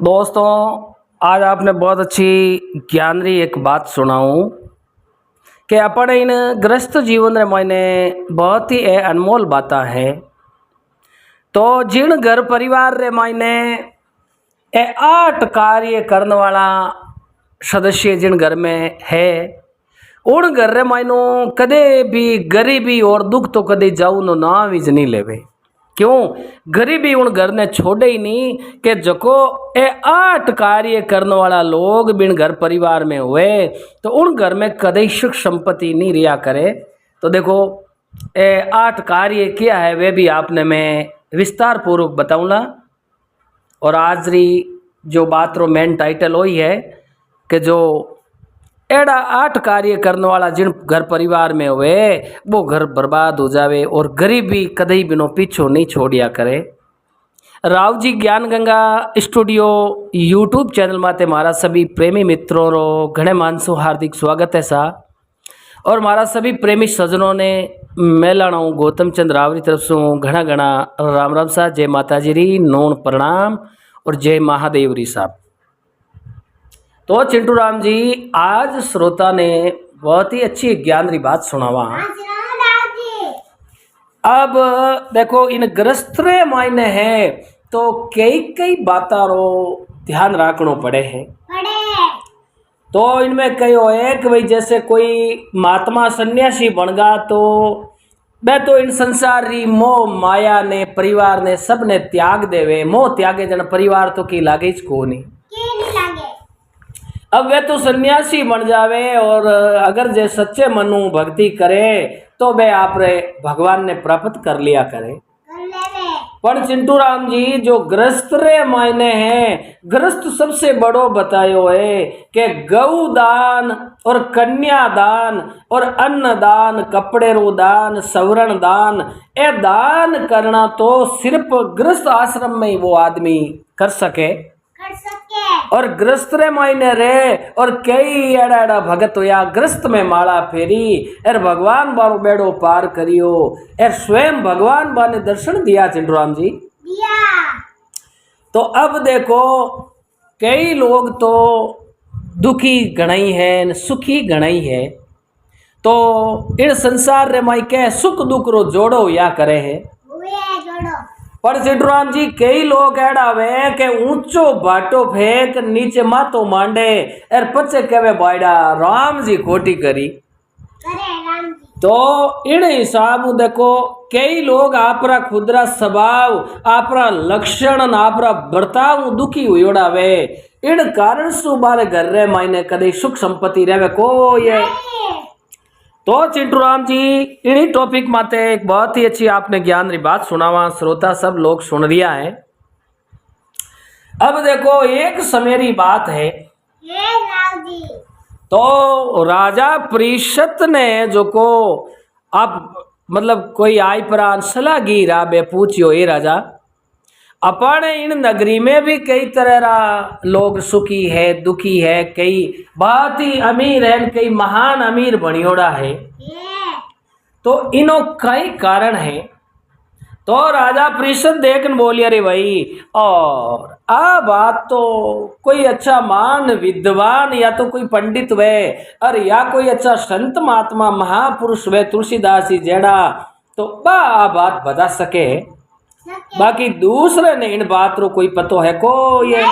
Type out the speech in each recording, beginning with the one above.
दोस्तों, आज आपने बहुत अच्छी ज्ञानरी एक बात सुनाऊं कि अपन इन ग्रस्त जीवन रे मायने बहुत ही अनमोल बातें है। तो जिन घर परिवार रे मायने ए 8 कार्य करने वाला सदस्य जिन घर में है, उन घर रे मायनो कदे भी गरीबी और दुख तो कदे जाऊ नो नाम ही नहीं लेवे। क्यों? गरीबी उन घर ने छोड़े ही नहीं कि जको ए 8 कार्य करने वाला लोग बिन घर परिवार में हुए तो उन घर में कदे सुख संपत्ति नहीं रिया करे। तो देखो ए 8 कार्य क्या है वे भी आपने मैं विस्तार पूर्वक बताऊंगा। और आज री जो बात रो मेन टाइटल वही है कि जो एड़ा 8 कार्य करने वाला जिन घर परिवार में हुए वो घर बर्बाद हो जावे और गरीबी कदई बिनो पीछो नहीं छोड़िया करे। राव जी ज्ञान गंगा स्टूडियो यूट्यूब चैनल माते मारा सभी प्रेमी मित्रों रो घणे मानसो हार्दिक स्वागत है सा। और मारा सभी प्रेमी सज्जनों ने मेलाणा गौतम चंद रावरी तरफ से घना घना राम राम सा। जय माता जी री, नोन प्रणाम और जय महादेव री साहब। तो चिंटू राम जी आज श्रोता ने बहुत ही अच्छी ज्ञान री बात सुनावा। अब देखो इन ग्रस्त रे मायने है तो कई कई बाता रो ध्यान रखनो पड़े है। तो इनमें कई हो एक भाई जैसे कोई महात्मा सन्यासी बन गा तो मैं तो इन संसार री मोह माया ने परिवार ने सब ने त्याग देवे। मोह त्यागे जन परिवार तो की लागे को नहीं। अब वे तो सन्यासी बन जावे और अगर जे सच्चे मनु भक्ति करे तो वे आप रे भगवान ने प्राप्त कर लिया करे। पर चिंटू राम जी जो ग्रस्त रे मायने हैं, ग्रस्त सबसे बड़ो बतायो है कि गौ दान और कन्या दान और अन्न दान, कपड़े रो दान, सवरण दान, ए दान करना तो सिर्फ ग्रस्त आश्रम में ही वो आदमी कर सके। और ग्रस्त रे मायने रे और कई एड़ा एड़ा भगत होया ग्रस्त में माला फेरी एर भगवान बारो बेड़ो पार करियो। एर स्वयं भगवान बा ने दर्शन दिया चिंटू राम जी दिया। तो अब देखो कई लोग तो दुखी गणाई है, सुखी गणाई है। तो इन संसार रे माई के सुख दुख रो जोड़ो या करे है। पर चिंटू राम जी कई लोग एड़ा वे के ऊंचो बाटो फेंक नीचे मातो मांडे एर पचे कहवे बायडा राम जी खोटी करी। तो इन हिसाब देखो कई लोग आपरा खुदरा स्वभाव, आपरा लक्षण, आपरा बर्ताव दुखी हुयोड़ा वे। इन कारण सु बारे घर रे मायने कदे सुख संपत्ति रेवे को ये। तो चिंटू राम जी इन्हीं टॉपिक माते एक बहुत ही अच्छी आपने ज्ञान री बात सुनावा। श्रोता सब लोग सुन रिया है। अब देखो एक समय री बात है। तो राजा परीक्षित ने जो को आप मतलब कोई आई प्राण सलाह गिरा बे पूछियो ए राजा अपन इन नगरी में भी कई तरह रा लोग सुखी है, दुखी है, कई बहुत ही अमीर है, कई महान अमीर बनियोड़ा है। तो इनो कई कारण है। तो राजा परीक्षित देखन बोलिया रे भाई और आ बात तो कोई अच्छा मान विद्वान या तो कोई पंडित वे और या कोई अच्छा संत महात्मा महापुरुष वे तुलसीदास जी जेड़ा तो बात बता सके। बाकी दूसरे ने इन बात रो कोई पतो है को ये।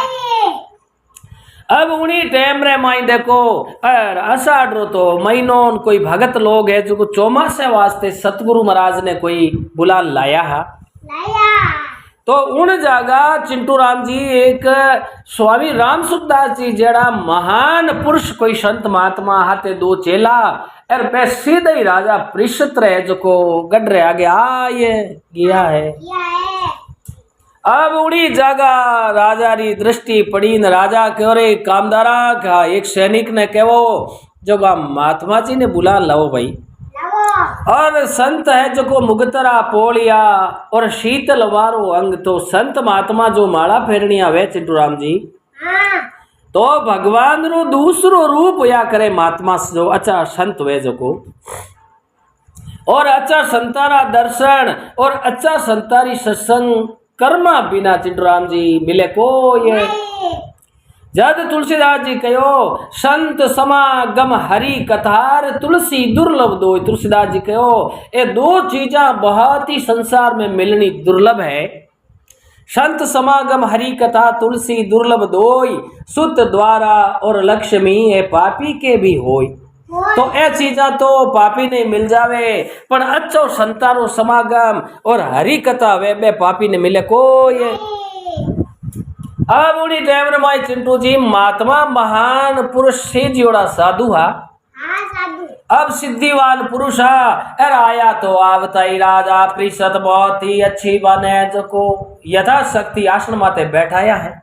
अब उन्हीं टाइम रे माई देखो अषाढ़ रो तो महीनों कोई भगत लोग है जो चौमासे वास्ते सतगुरु महाराज ने कोई बुला लाया। तो उन जगह चिंटू राम जी एक स्वामी राम सुखदास जी जेड़ा महान पुरुष कोई संत महात्मा हाथे 2 चेला और मैं सीधे ही राजा परीक्षित रहे जो को गड रहे आगे आए गया है। अब उड़ी जगह राजा री दृष्टि पड़ी न राजा क्यों रे कामदारा का एक सैनिक ने कहो जो महात्मा जी ने बुला लाओ भाई। और संत है जो को मुगतरा पोलिया और शीतल वारो अंग। तो संत महात्मा जो माला फेरनी आवे चिंटू राम जी तो भगवान रो दूसरो रूप होया करे महात्मा जो अच्छा संत वे जो को। और अच्छा संतारा दर्शन और अच्छा संतारी सत्संग कर्मा बिना चिंटू राम जी मिले को ये। जद तुलसीदास जी कहो संत समागम हरि कथार तुलसी दुर्लभ दो। तुलसीदास जी कहो ये दो चीजा बहुत ही संसार में मिलनी दुर्लभ है। संत समागम हरि कथा तुलसी दुर्लभ दोई, सुत द्वारा और लक्ष्मी ये पापी के भी होई। तो ए चीजा तो पापी ने मिल जावे, पण अच्छो संतानो समागम और हरि कथा वे बे पापी ने मिले कोई। अब उन्हीं टाइम माई चिंटू जी महात्मा महान पुरुष से जोड़ा साधु हा। अब सिद्धिवान पुरुष हा। आया तो आवता ही राजा परिषद बहुत ही अच्छी बने जो को यथाशक्ति आसन माते बैठाया है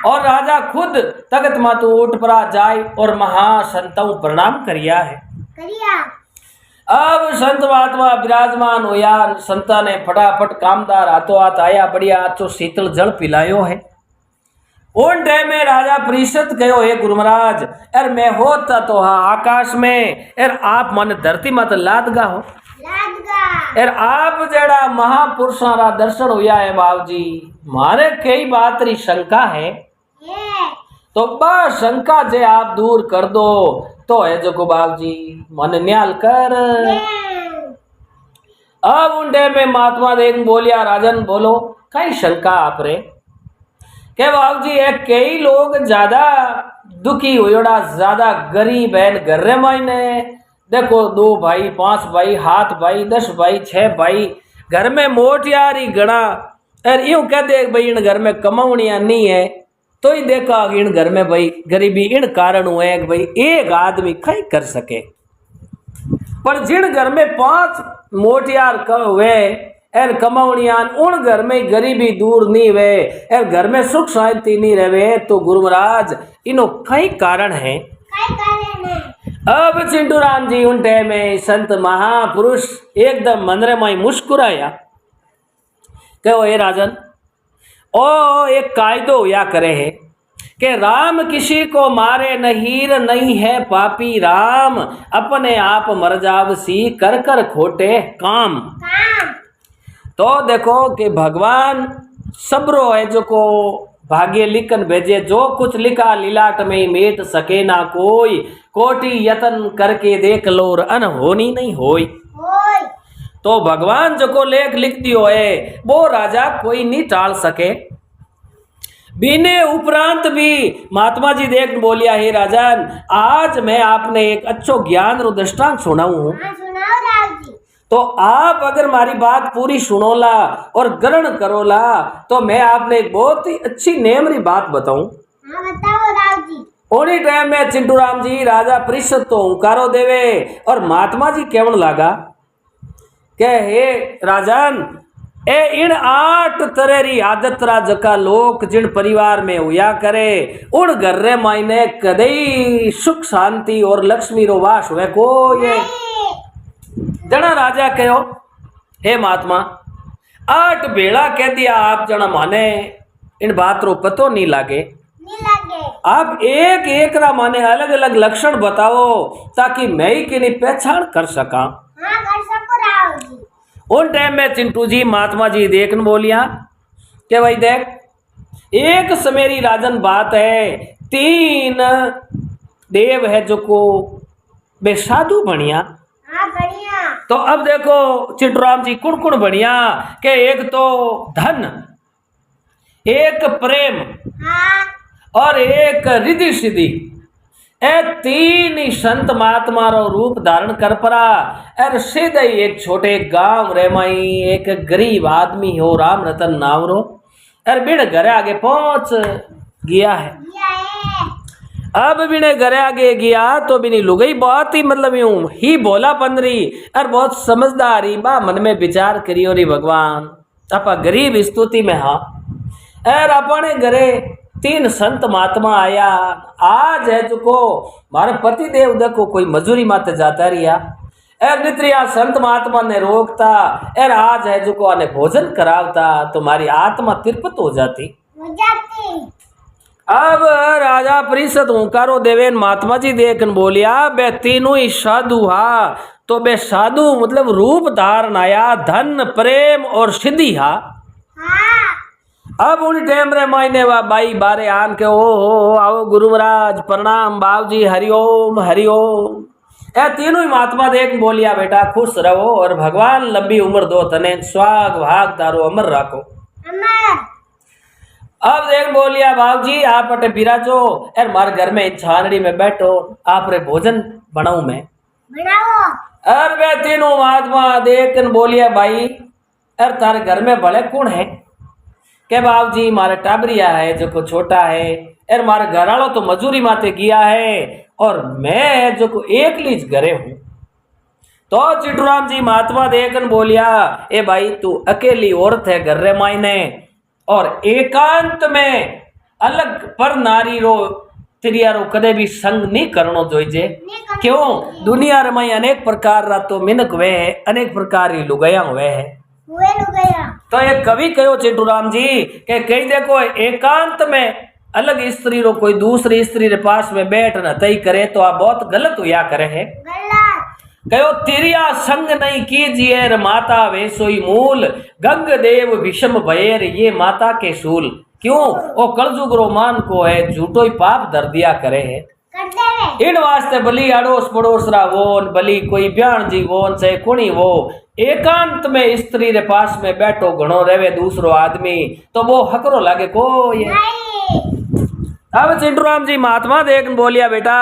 और राजा खुद तख्त मातु उठ पड़ा जाए और महासंतों प्रणाम करिया है। अब संत महात्मा विराजमान होया, संता ने फटाफट कामदार हाथों हाथ आया, बढ़िया अच्छो शीतल जल पिलायो है। उन टाइम में राजा परिषद कहो हे गुरु महाराज यार मैं होता तो हाँ आकाश में यार आप मन धरती मत लादगा हो यार आप जड़ा महापुरुषों रा दर्शन होया है बाबू जी, मारे कई बात री शंका है तो बस शंका जे आप दूर कर दो तो है जो को बाबू जी मन न्याल कर। अब उन टाइम में महात्मा देख बोलिया राजन बोलो कई शंका आप रे के बाबू जी है कई लोग ज्यादा दुखी होयोड़ा ज्यादा गरीब है घर रे मायने देखो 2 भाई 5 भाई 7 भाई 10 भाई 6 भाई घर में मोट यार ही गणा और यूं कह दे भाई इन घर में कमावनिया नहीं है तो ही देखा इन घर में भाई गरीबी इन कारण हुए कि भाई एक आदमी कहीं कर सके, पर जिन घर में 5 मोटियार हुए एर कमावनियान उन घर में गरीबी दूर नहीं वे एर घर में सुख शांति नहीं रहे तो गुरु महाराज इनो कई कारण है। अब चिंटू राम जी उन टाइम में संत महापुरुष एकदम मंदरे में मुस्कुराया कहो हे राजन ओ एक कायदो हुआ करे है कि राम किसी को मारे नहीर नहीं है पापी राम अपने आप मर जावसी कर कर खोटे काम। तो देखो कि भगवान सबरो है जो को भाग्य लिखन भेजे जो कुछ लिखा लीलाट में मेट सके ना कोई कोटि यतन करके देख लो अनहोनी नहीं होई। तो भगवान जो को लेख लिख दियो है वो राजा कोई नहीं टाल सके। बीने उपरांत भी महात्मा जी देख बोलिया हे राजन आज मैं आपने एक अच्छो ज्ञान रो दृष्टांत सुनाऊं हूं तो आप अगर मारी बात पूरी सुनोला और ग्रहण करोला तो मैं आपने एक बहुत ही अच्छी नेमरी बात बताऊं। उन्हीं टाइम में चिंटू राम जी राजा परिषद तो हुंकारो देवे और महात्मा जी केवन लागा के हे राजन ए इन 8 तरह री आदत रा जका लोग जिन परिवार में हुआ करे उन घर रे मायने कदई सुख शांति और लक्ष्मी रो वास हुए को ये जना राजा कहो हे महात्मा 8 बेड़ा कह दिया आप जना माने इन बात रो पतो नहीं लागे आप एक एक रा माने अलग अलग लक्षण बताओ ताकि मैं ही की पहचान कर सका। उन टाइम में चिंटू जी महात्मा जी देखन बोलिया कि भाई देख एक समेरी राजन बात है 3 देव है जो को बेसाधु बढ़िया। तो अब देखो चिंटू राम जी कुण कुण बढ़िया के एक तो धन एक प्रेम और एक रिद्धि सिद्धि ए 3 ही संत महात्मा रो रूप धारण कर पड़ा और सीधे एक छोटे गांव रे माई एक गरीब आदमी हो राम रतन नाम रो और बिन घरे आगे पहुंच गया है। अब बिने घरे आगे गया तो बिनी लुगई बहुत ही मतलब यूं ही बोला पंदरी और बहुत समझदारी बा मन में विचार करियो री भगवान आपा गरीब स्तुति में हाँ और अपने घरे 3 संत महात्मा आया। आज है जो को मारे पति देव देखो कोई मजूरी माते जाता रिया एर नित्रिया संत महात्मा ने रोकता एर आज है जो को आने भोजन करावता तो मारी आत्मा तिरपत हो जाती। अब राजा परिषद हुंकारो देवेन महात्मा जी देखन बोलिया बे 3 ही साधु हा तो बे साधु मतलब रूप धारण आया धन प्रेम और सिद्धि हा। अब उन टेम रे मायने वा बाई बारे आन के ओ हो आओ गुरु महाराज प्रणाम बाबूजी हरिओम हरिओम। ए तीनों ही महात्मा देख बोलिया बेटा खुश रहो और भगवान लंबी उम्र दो तने स्वाग भाग तारो अमर रखो। अब देख बोलिया बाबूजी आप अटे बिराजो यार मारे घर में छानड़ी में बैठो आप रे भोजन बनाऊ मैं बनाओ। अरे वे तीनों महात्मा देख बोलिया भाई अरे तारे घर में भले कौन है के बाबूजी मारे टाबरिया है जो को छोटा है यार मारे घर वालों तो मजूरी माते किया है और मैं जो को एक लीज घरे हूँ। तो चिटूराम जी महात्मा देखन बोलिया ए भाई तू अकेली औरत है घर रे मायने और एकांत में अलग पर नारी रो तिरिया रो कदे भी संग नहीं करनो जोईजे। क्यों दुनिया रे में अनेक प्रकार रा तो मिनक वे है अनेक प्रकार की लुगाया हुए है तो ये कवि कहो चिटूराम जी के कही देखो एकांत में अलग स्त्री रो कोई दूसरी स्त्री रे पास में बैठ न तय करे तो आप बहुत गलत हुआ करे है। कहो तिरिया संग नहीं कीजिए रे माता वे सोई मूल गंग देव विषम भयर ये माता के सूल। क्यों वो कलजुग रो मान को है झूठो ही पाप दर दिया करे है। इन वास्ते भली अड़ोस पड़ोस रा वोन भली कोई ब्याण जी वोन से कुणी वो एकांत में स्त्री रे पास में बैठो घणो रेवे दूसरो आदमी तो वो हकरो लागे को ये। अब चिंटूराम जी महात्मा देख बोलिया बेटा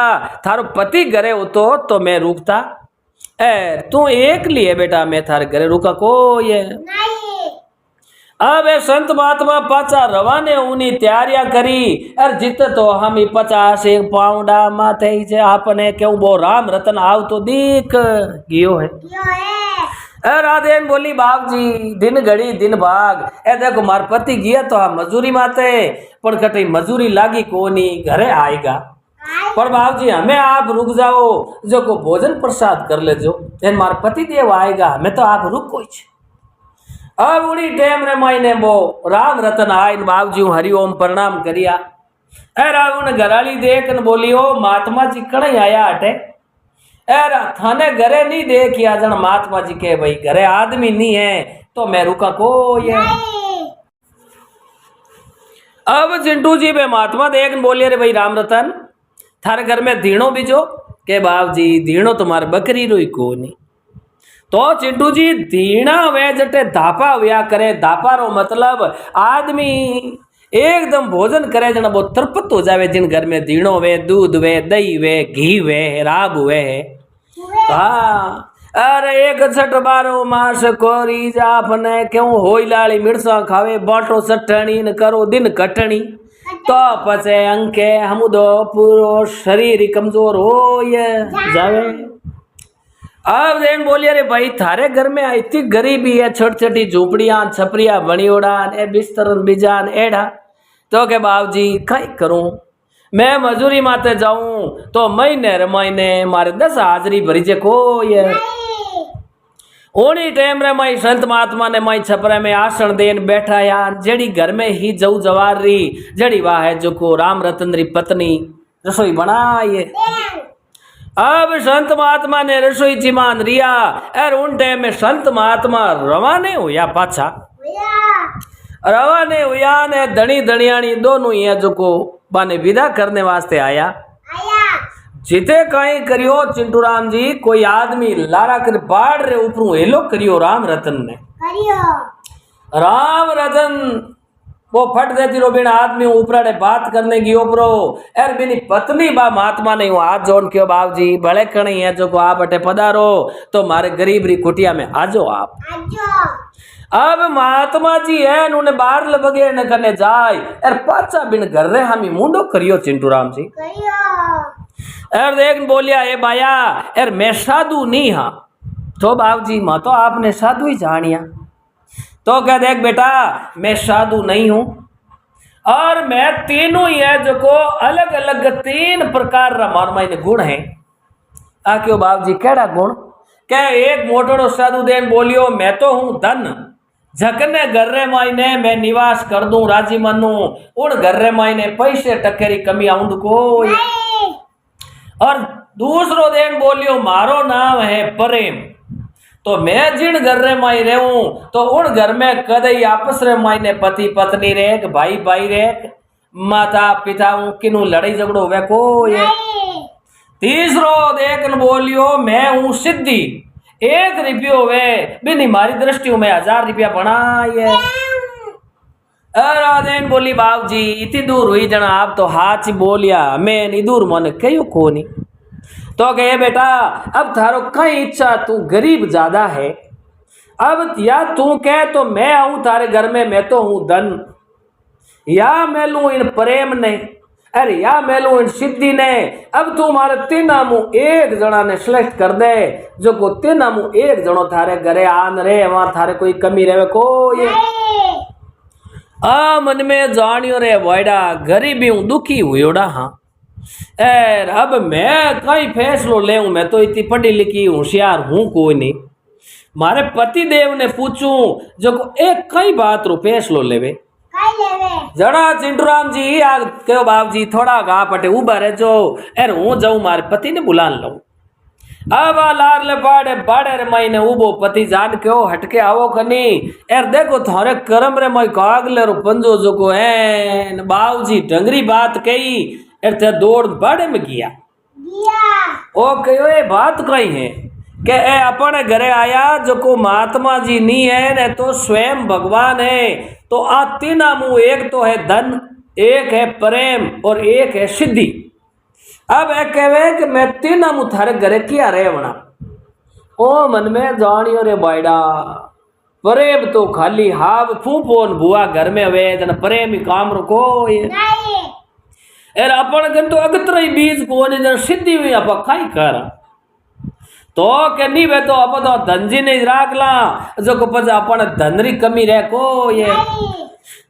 थारो पति घरे हो तो मैं रुकता ए तू एक लिए बेटा मैं थारे घरे रुका को ये। अब संत महात्मा पाचा रवाने उनी तैयारियां करी अर जित तो हम 50 एक पाउंडा माथे से आपने क्यों वो राम रतन आव तो दीख गियो है। राधेन बोली बाप जी दिन घड़ी दिन भाग ए देखो मार पति गया तो हम मजूरी माते पर कटी मजूरी लागी कोनी घरे आएगा पर बाप जी हमें आप रुक जाओ जो को भोजन प्रसाद कर ले जो मार पति देव आएगा हमें तो आप रुक कोई। अब उड़ी टेम रे मायने वो राम रतन आए बाप जी हरिओम प्रणाम करिया ए रावण घराली देख न बोलियो महात्मा जी कड़े आया हटे एर थाने घरे नहीं देखिया जन महात्मा जी के भाई घरे आदमी नहीं है तो मैं रुका को ये। अब चिंटू जी बे महात्मा देख बोलिए रे भाई राम रतन थारे घर में धीणो बीजो के बाप जी धीणो तुम्हारे बकरी रोई को नहीं। तो चिंटू जी धीणा वे जटे धापा व्या करे धापा रो मतलब आदमी एकदम भोजन करे जना बहुत तृप्त हो जावे जिन घर में धीणो वे दूध वे दही वे घी वे राब वे। हाँ अरे एक छठ बारो मास कोरी जापने क्यों होई लाली मिर्चा खावे बाटो चटणी न करो दिन कटनी तो पचे अंके हम दो पूरो शरीर कमजोर हो ये जावे। अब देन बोलिए रे भाई थारे घर में इतनी गरीबी है छोटी छोटी झोपड़ियां छपरिया बणियोड़ा ए बिस्तर बिजान एड़ा तो के बाबूजी कई करूं मैं मजूरी माते जाऊं तो महीने मारे 10 हाजरी भरी जे को ये। ओनी टाइम रे माई संत महात्मा ने माई छपरे में आसन देन बैठा या जड़ी घर में ही जऊ जवार री जड़ी वाह है जो को राम रतन री पत्नी रसोई बनाए। अब संत महात्मा ने रसोई चिमान रिया और उन टाइम में संत महात्मा रवाने हुआ पाछा रवाने हुआ ने धनी धनियाणी दोनों ही जो को बाने विदा करने वास्ते आया। जिते कहीं करियो चिंटूराम जी कोई आदमी लारा कर बाढ़ रे ऊपर हेलो करियो राम रतन ने राम रतन वो फट देती रो बिना आदमी ऊपराड़े बात करने की ऊपरो एर बिनी पत्नी बा महात्मा ने हाथ जोड़ के बाप जी भले कणी है जो को आप अटे पधारो तो मारे गरीब री कुटिया में आजो आप अब महात्मा जी है उन्हें बाहर लगे न करने जाए एर पाचा बिन घर रे हमी मुंडो करियो चिंटूराम जी एर देख बोलिया ए बाया एर मैं साधु नहीं हाँ तो बाप जी माँ तो आपने साधु ही जानिया तो कह देख बेटा मैं साधु नहीं हूं और मैं तीनों ही है जो को अलग अलग 3 प्रकार रा मार मायने गुण है आ क्यों बाप जी केड़ा गुण क्या एक मोटो साधु देन बोलियो मैं तो हूं धन झकने घर रे मायने मैं निवास कर दूं राजी मनू उन घर रे मायने पैसे टकेरी कमी आउंड को और दूसरो देन बोलियो मारो नाम है प्रेम तो मैं जिन घर रे माई रहूं तो उन घर में कदई आपस रे माई ने पति पत्नी रे भाई भाई रे माता पिता किनु लड़ाई झगड़ो हुए को ये। तीसरो देखन बोलियो मैं हूं सिद्धि, 1 रुपयो वे बिनी मारी दृष्टि में 1000 रुपया बनाए। राधेन बोली बाबू जी इतनी दूर हुई जना आप तो हाथ ही बोलिया मैं नहीं दूर मन कहो को नहीं। तो कहे बेटा अब थारो कई इच्छा तू गरीब ज्यादा है, अब या तू कह तो मैं आऊं थारे घर में, मैं तो हूं धन, या मैं लू इन प्रेम ने, अरे या मैं लू इन सिद्धि ने। अब तू मारे तीना मुँह एक जना ने सिलेक्ट कर दे जो को तीना मुँह एक जनो थारे घरे आन रे, वहां थारे कोई कमी रहे को ये। मन में जानियो रे वायडा गरीबी हूं दुखी हुईड़ा। हाँ एर अब मैं कई फैसलो ले, मैं तो इतनी पढ़ी लिखी होशियार हूं कोई नहीं। मारे पति देव ने पूछूं जो को एक कई बात रो फैसलो लेवे जड़ा चिंटूराम जी आ कहो बाप जी थोड़ा गा पटे उबा रहे जो एर हूं जाऊं मारे पति ने बुला लूं। अब लार ले बाड़े बाड़े रे मई ने उबो पति जान के हटके आवो कनी एर देखो थारे करम रे मई कागले रो पंजो जो को है बाबू जी डंगरी बात कही एर ते दौड़ बाड़े में गया ओ कहो ये बात कही है के ए अपने घरे आया जो को महात्मा जी नहीं है ने तो स्वयं भगवान है। तो आ तीना मुँह एक तो है धन, एक है प्रेम और एक है सिद्धि। अब एक कहे कि मैं तीना मुँह थारे घरे किया रहे बना ओ मन में जानियो रे बायडा प्रेम तो खाली हाव फूफोन बुआ घर में वे जन प्रेम ही काम रखो ये एर अपन गन तो अगत्र ही बीज को जन सिद्धि हुई आप खाई कर तो के नहीं वे तो अब तो धनजी नहीं राख ला जो को पज अपन धनरी कमी रह को ये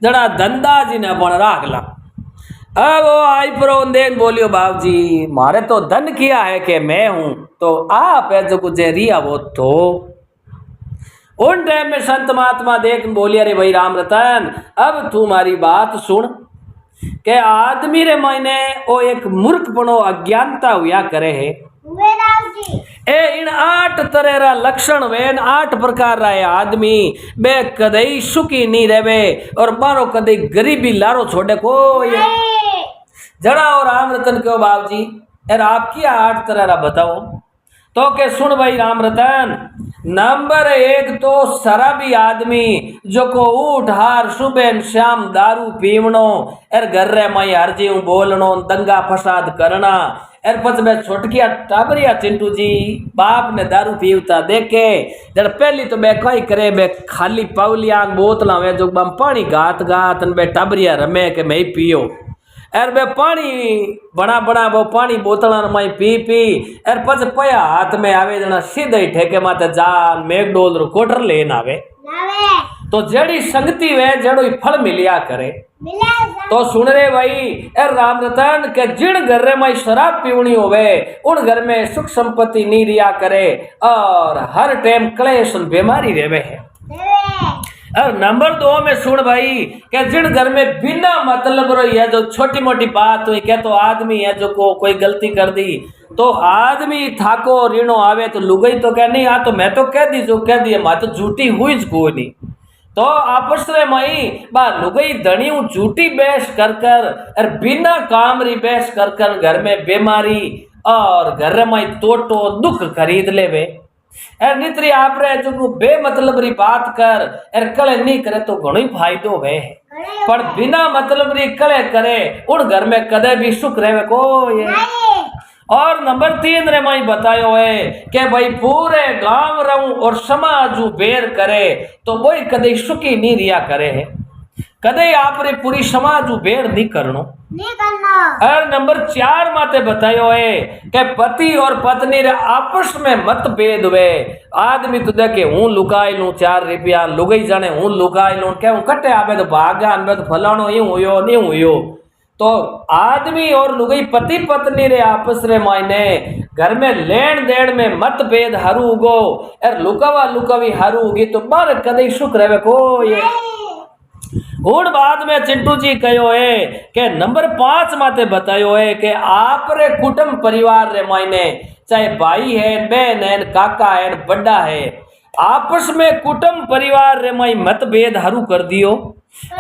जड़ा धंधा जी ने अपन राख ला। अब वो आई प्रो देख बोलियो बाबू जी मारे तो धन किया है कि मैं हूं तो आप है जो कुछ रिया वो तो उन टाइम में संत महात्मा देख बोलिया रे भाई राम रतन अब तुम्हारी बात सुन के आदमी रे मैंने वो एक मूर्खपनो अज्ञानता हुआ करे है ए इन 8 तरह रा लक्षण वे 8 प्रकार रा आदमी बे कदई सुखी नहीं रहे और मारो कदई गरीबी लारो छोड़े को ये जड़ा और राम रतन क्यों बाबू जी यार आपकी 8 तरह रा बताओ तो के सुन भाई राम रतन। नंबर 1 तो शराबी आदमी जो को उठ हार सुबह शाम दारू पीवनो एर घर रे मई हर जीव बोलनो दंगा फसाद करना एर पच में छोटकिया टाबरिया चिंटू जी बाप ने दारू पीवता देखे जब पहली तो बे कई करे बे खाली पावलिया बोतला वे जो बम पानी गात गात बे टाबरिया रमे के मैं पियो एर बे पानी बना बना वो पानी बोतल में पी पी एर पच पया हाथ में आवे जना सीधे ठेके माते जान मैकडोल रो कोटर लेन आवे तो जड़ी संगति वे जड़ो फल मिलिया करे तो सुन रे भाई एर राम रतन के जिन घर में शराब पीवनी होवे उन घर में सुख संपत्ति नहीं रिया करे और हर टाइम क्लेश बीमारी रेवे है। और नंबर 2 में सुन भाई के जिन घर में बिना मतलब रो है जो छोटी मोटी बात हुई क्या तो आदमी है जो को कोई गलती कर दी तो आदमी थाको ऋणो आवे तो लुगई तो क्या नहीं आ तो मैं तो कह दी जो कह दी मैं तो झूठी हुई कोई नहीं तो आपस में मई बा लुगई धनी झूठी बहस कर कर और बिना काम री बहस कर कर घर में बीमारी और घर में तोटो दुख खरीद ले वे एर नित्री आप रे जो बेमतलब री बात कर एर कले नहीं करे तो घणो ही फायदो वे पर बिना मतलब री कले करे उन घर में कदे भी सुख रहे को ये। और नंबर 3 रे मैं बतायो है कि भाई पूरे गांव रहूं और समाज बेर करे तो कोई कदे सुखी नहीं रिया करे है कदे आप रे पूरी समाज बेर नहीं करनो और नंबर 4 माते बतायो है कि पति और पत्नी रे आपस में मतभेद हुए आदमी तो देखे हूं लुकाई लूं 4 रुपया लुगाई जाने हूं लुकाई लूं क्या हूं कटे आवे तो भागा में तो फलानो यूं हुयो नहीं हुयो तो आदमी और लुगाई पति पत्नी रे आपस रे मायने घर में लेन देन में मतभेद हरू उगो और लुकावा लुकावी हरू उगी तो बार कदे सुख रहे को ये। और बाद में चिंटू जी कहो है कि नंबर 5 माते बतायो है कि आप रे कुटुंब परिवार रे मायने चाहे भाई है बहन है काका है बड़ा है आपस में कुटुंब परिवार रे माई मतभेद हरू कर दियो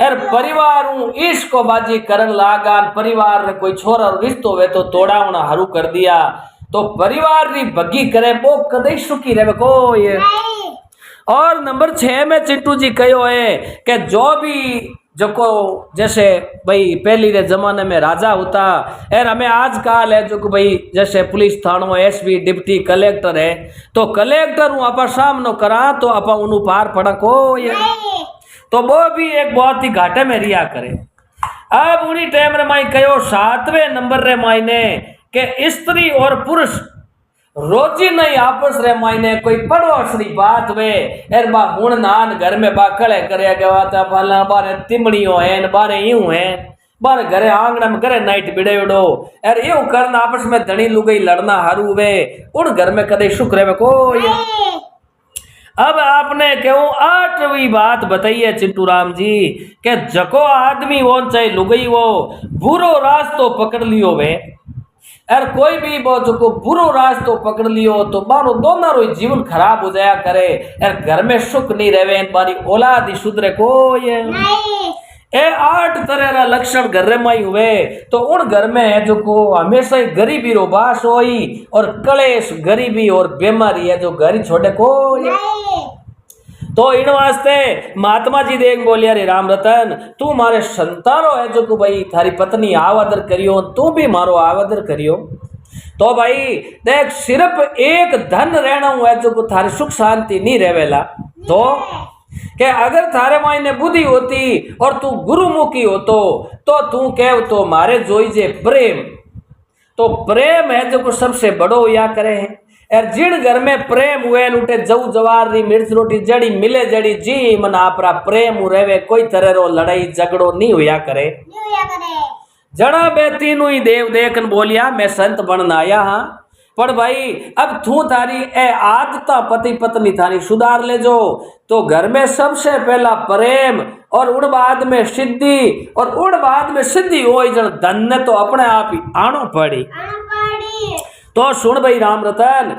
और परिवार इसको बाजी करन लागा। परिवार रे कोई छोरा रिश्तो वे तो तोड़ावना हरू कर दिया तो परिवार री बग्गी करे वो कदे सुखी रहे को ये। और नंबर 6 में चिंटू जी कहो है कि जो भी जो जैसे भाई पहली रे जमाने में राजा होता और हमें आजकल है जो भाई जैसे पुलिस थानों एसपी डिप्टी कलेक्टर है तो कलेक्टर हूँ आप सामनो करा तो आप उन पार पड़ा को ये तो वो भी एक बहुत ही घाटे में रिया करे। अब उन्हीं टाइम रे माई कहो 7वें नंबर रे मायने के स्त्री और पुरुष रोजी नहीं आपस रे मायने कोई पड़ोसरी बात वे एर बा हुण नान घर में बा कड़े करे के बात फला बारे तिमड़ियों है बारे यूं है बारे घरे आंगण में घरे नाइट बिड़ेड़ो एर यूं करना आपस में धनी लुगई लड़ना हारू वे उन घर में कदे सुख रहे कोई। अब आपने क्यों 8वीं बात बताइए चिंटू राम जी के जको आदमी वो चाहे लुगई वो बुरो रास्तो पकड़ लियो वे और कोई भी बहुत जो बुरो रास्तो पकड़ लियो तो मानो दोनों जीवन खराब हो जाया करे और घर में सुख नहीं रहे बारी औलाद ही सुधरे कोई ए 8 तरह का लक्षण घर में ही हुए तो उन घर में जो को हमेशा ही गरीबी रो बास होई और कलेश गरीबी और बीमारी है जो घर छोड़े कोई। तो इन वास्ते महात्मा जी देख बोलिया रे राम रतन तू मारे संतानो है जो को भाई थारी पत्नी आवादर करियो तू भी मारो आवादर करियो। तो भाई देख सिर्फ एक धन रहना है जो को थारी सुख शांति नहीं रहेला तो के अगर थारे मायने बुद्धि होती और तू गुरुमुखी हो तो तू कह तो मारे जोई जे प्रेम तो प्रेम है जो को सबसे बड़ो या करे है और जिन घर में प्रेम हुए लुटे जऊ जवार री मिर्च रोटी जड़ी मिले जड़ी जी मन आपरा प्रेम रेवे कोई तरह रो लड़ाई झगड़ो नहीं हुआ करे। जड़ा बेटी नु ही देव देखन बोलिया मैं संत बनना आया हाँ पर भाई अब तू थारी ए आदता पति पत्नी थारी सुधार ले जो तो घर में सबसे पहला प्रेम और उड़ बाद में सिद्धि और उड़ बाद में सिद्धि हो जन धन ने तो अपने आप ही आनो पड़ी। तो सुन भाई राम रतन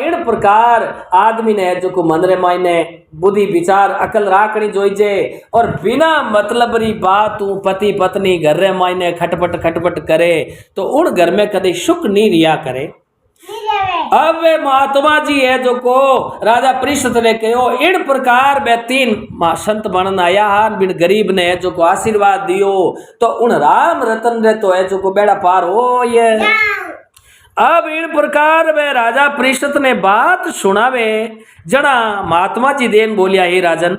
इन प्रकार आदमी ने जो को मन रे मायने बुद्धि विचार अकल राखनी जोईजे और बिना मतलब री बात पति पत्नी घर रे मायने खटपट करे तो उन घर में कदे सुख नहीं रिया करे। अब वे महात्मा जी है जो को राजा परीक्षित ने कहो इन प्रकार वे 3 संत बनन आया हान बिन गरीब ने जो को आशीर्वाद दियो तो उन राम रतन रे तो है जो को बेड़ा पार हो ये। अब इन प्रकार वे राजा परीक्षित ने बात सुनावे जना महात्मा जी देन बोलिया हे राजन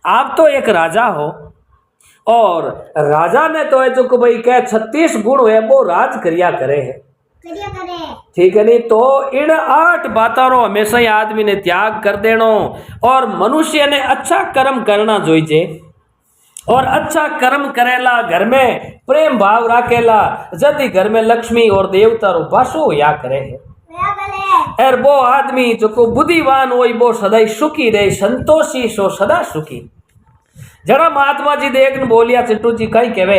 आप तो एक राजा हो और राजा ने तो है जो को भाई क्या 36 गुण है वो राज करिया करे है ठीक है नहीं तो इन 8 बातों रो हमेशा ही आदमी ने त्याग कर देनो और मनुष्य ने अच्छा कर्म करना जोईजे और अच्छा कर्म करेला घर में प्रेम भाव राखेला जल्दी घर में लक्ष्मी और देवता रो वासो या करे है और वो आदमी जो को बुद्धिवान हो वो सदा सुखी रहे संतोषी सो सदा सुखी। जरा महात्मा जी देखन बोलिया चिट्टू जी कई कहवे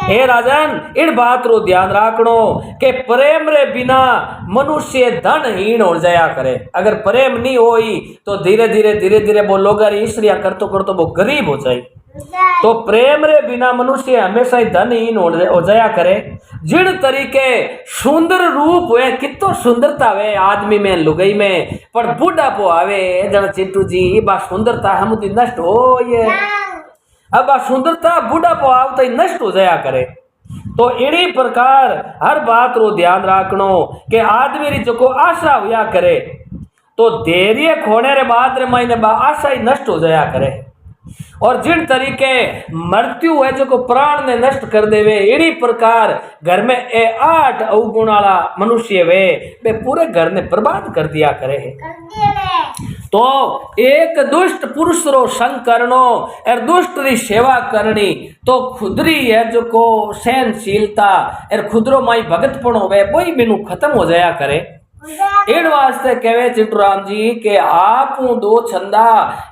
हे राजन इन बात रो ध्यान राखनो के प्रेम रे बिना मनुष्य धनहीन हो जाया करे। अगर प्रेम नहीं होई तो धीरे धीरे वो लोग ईश्वरिया करतो वो गरीब हो जाए। तो प्रेम रे बिना मनुष्य हमेशा ही धनहीन हो जाया करे। जिन तरीके सुंदर रूप हुए कितो सुंदरता वे आदमी में लुगई में पर बुढ़ापो आवे जन चिंटू जी बा सुंदरता हम नष्ट हो ये अब आ सुंदरता बुढ़ापो आवता ही नष्ट हो जाया करे। तो इन्हीं प्रकार हर बात रो ध्यान रखनो के आदमी री जो को आशा हुआ करे तो धैर्य खोने रे बाद रे मायने बा आशा ही नष्ट हो जाया करे। और जिन तरीके मृत्यु है जो को प्राण ने नष्ट कर देवे इन्हीं प्रकार घर में 8 अवगुण वाला मनुष्य वे पूरे घर ने बर्बाद कर दिया करे है। तो एक दुष्ट पुरुष रो संग करनो और दुष्ट री सेवा करनी तो खुदरी है जो को सहनशीलता और खुदरो माई भगतपणो वे कोई बिनु खत्म हो जाया करे। इन वास्ते कहे चिट्टूराम जी के आप दो छंदा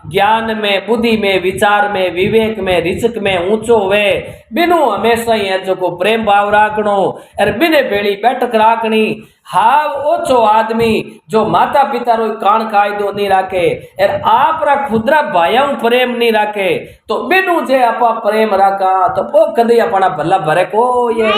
ज्ञान में, बुद्धि में, विचार में, विवेक में, रिचक में ऊंचो वे बिनु हमेशा ही है जो को प्रेम भाव राखनो और बिने भेड़ी बैठक राखनी। हाव ओछो आदमी जो माता पिता रो कान कायदो नहीं राखे और आप रा खुदरा भाइयों प्रेम नहीं राखे तो बिनु जे आपा प्रेम राखा तो वो कदी अपना भला भरे को ये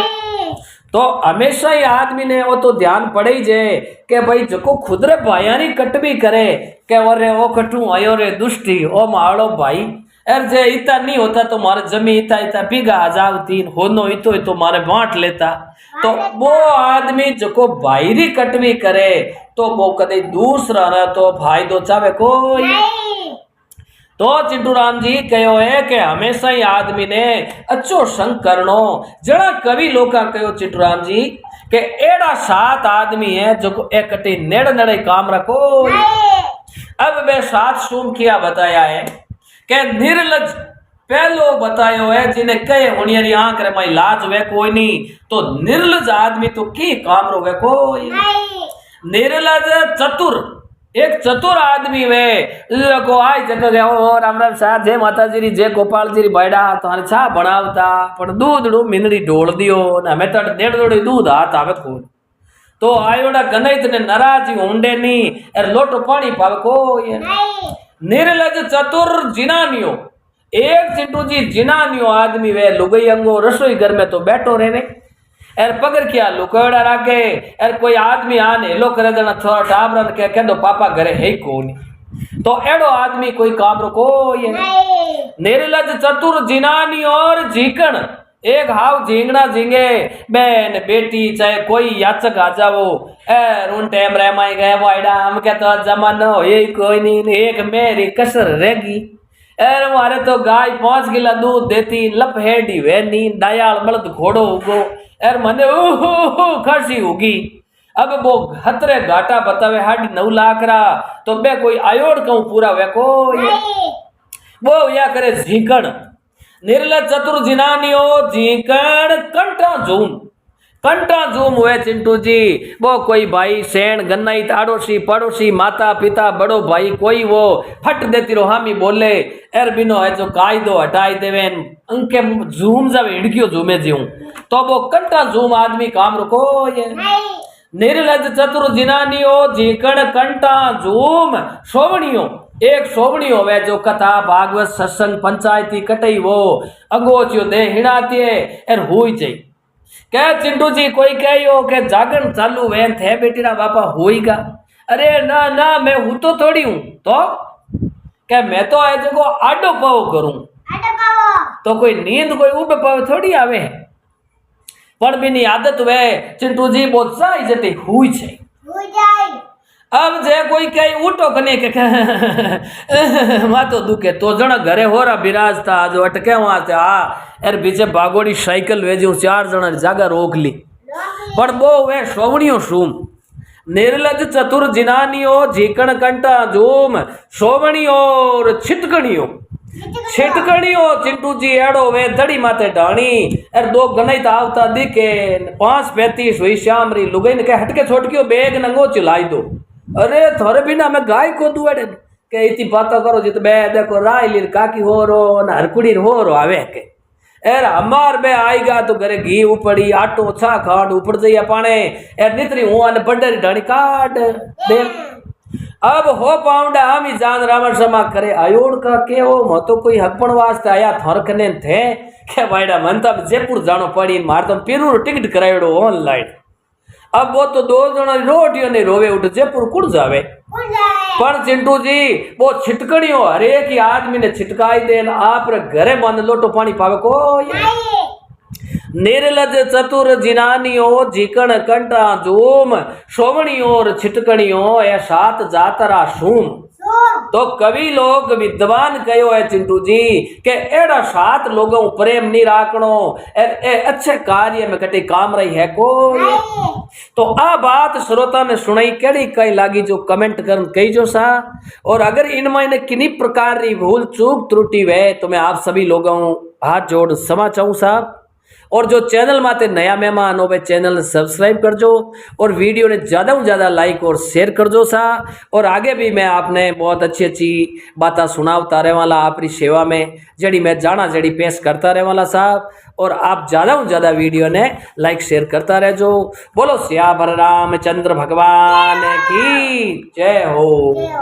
तो हमेशा ही आदमी ने वो तो ध्यान पड़े ही जे के भाई जो खुदरे भाइयानी कटबी करे के अरे वो कटू आयो रे दुष्टी ओ मारो भाई अरे जे इतना नहीं होता तो मारे जमी इतना इतना बीघा हजार तीन होनो इतो मारे बांट लेता तो वो आदमी जो भाईरी कटबी करे तो वो कदे दूसरा ना तो भाई दो चावे कोई तो चिट्टूराम जी कहो है कि हमेशा ही आदमी ने अच्छो संग करनो। जड़ा कवि लोग कहो चिट्टूराम जी के एड़ा 7 आदमी है जो एक नेड़े नेड़े काम रखो। अब वे 7 सूम किया बताया है कि निर्लज पहलो बतायो है जिन्हें कहे हुनियरी आंख रे माई लाज वे कोई नहीं तो निर्लज आदमी तो की काम रो वे कोई निर्लज चतुर एक चतुर आदमी वे को आई जगह गयो राम राम साहब जय माताजी री जय गोपाल जी री बैडा तुम्हारे छा बनावता पण दूधड़ू मिनड़ी ढोल दियो ने हमें तो 1.5 जोड़ी दूध हाथ आवे कोई तो आयोड़ा गणित ने नाराज होंडे नी और लोटो पानी पावे कोई निर्लज चतुर जिनानियो एक चिट्टू जी जिनानियो आदमी वे लुगई अंगो रसोई घर में तो बैठो रहे एर पगर क्या लुकड़ा राखे एर कोई आदमी आने हेलो करे देना थोड़ा टाबरन के कहंदो पापा घरे है कोनी तो एड़ो आदमी कोई काम रो कोई निर्लज चतुर जिनानी और झीकण एक हाव झींगना झींगे बहन बेटी चाहे कोई याचक आ जाओ एर उन टाइम रे माई गए वाइडा हम के तो जमाना हो ये कोई नहीं एक मेरी कसर रहेगी एर मारे तो गाय 5 गिला दूध देती लप हेडी वेनी दयाल बलद घोड़ो उगो एर मने खर्ची होगी अब वो हतरे घाटा बतावे 9.5 लाख रा तो बे कोई आयोड़ कहूं पूरा वे को वो या करे झीकण निर्लज चतुर जिनानियो झीकण कंटा झूम हुए चिंटू जी वो कोई भाई सेण गन्नाई आड़ोसी पड़ोसी माता पिता बड़ो भाई कोई वो फट देती रो हामी बोले एर बिनो है जो कायदो हटाई देवे अंके झूम जावे हिड़कियो झूमे जीऊं तो वो कंटा झूम आदमी काम रुको ये निर्लज चतुर जिनानियो झीकण कंटा झूम सोवणियो एक सोवणी होवे जो कथा भागवत सत्संग पंचायती कटई वो अंगोचियो दे हिड़ाती है एर हुई जाई क्या चिंटू जी कोई कहो के जागरण चालू वेन थे बेटी ना बापा होईगा अरे ना ना मैं हूं तो थोड़ी हूं तो क्या मैं तो है जो आडो पाव करूं तो कोई नींद कोई उब पाव थोड़ी आवे पण बिनी आदत वे चिंटू जी बहुत साई जते हुई छे अब जे कोई कई उठो कने के मातो दुखे तो जण घरे होरा बिराज था जो अटके वहां से एर पीछे बागोड़ी साइकिल वेजू 4 जणा जागा रोक ली पर वो वे सोवणियो सूम निर्लज चतुर जिनानियो झीकण कंटा झूम सोवणियो और छिटकणियो चिंटू जी एड़ो वे दड़ी माते डाणी एर 2 गणित आवता दिखे 5:35 हुई श्याम री लुगइन के हटके छोटकियो बेग नंगो चिलाई दो अरे थोड़े बिना मैं गाय को दुआड़े के इतनी बातों करो जित बे देखो रायलीर काकी हो रो न हरकुड़ी हो रो आवे के एर हमार बे आएगा तो घरे घी उपड़ी आटो छा खांड उपड़ जाइए पाने एर नितरी हुआ ने बड्डरी ढाणी काट दे अब हो पाउंडा हम ही जान रावण समा करे आयोड़ का के हो म तो कोई हकपण वास्ते आया थरकने थे के भाईडा मन तब जयपुर जानो पड़ी मार तो पेरू टिकट करायोड़ो ऑनलाइन अब वो तो 2 जना रोटियों ने रोवे उठ जयपुर कुड़ जावे पर चिंटू जी वो छिटकणियों हर एक ही आदमी ने छिटकाई देन आप घरे बंद लोटो पानी पावे को निर्लज चतुर जिनानियो झीकण कंटा झूम सोवणियो और छिटकणियो ए 7 जातरा सूम तो कवि लोग विद्वान कहो है चिंटू जी के एड़ा 7 लोगों प्रेम नहीं राखनो ए अच्छे कार्य में कटे काम रही है को तो आ बात श्रोता ने सुनाई केड़ी कई लागी जो कमेंट करन कही जो सा और अगर इनमें ने किन्हीं प्रकार की भूल चूक त्रुटि वे तो मैं आप सभी लोगों हाथ जोड़ क्षमा चाहूँ साहब और जो चैनल माते नया मेहमान हो वे चैनल ने सब्सक्राइब कर जो और वीडियो ने ज़्यादा से ज़्यादा लाइक और शेयर कर जो सा। और आगे भी मैं आपने बहुत अच्छी अच्छी बातें सुनावता रहे वाला आपकी सेवा में जड़ी मैं जाना जड़ी पेश करता रहे वाला साहब। और आप ज़्यादा से ज़्यादा वीडियो ने लाइक शेयर करता रहे जो। बोलो सियावर रामचंद्र भगवान की जय हो।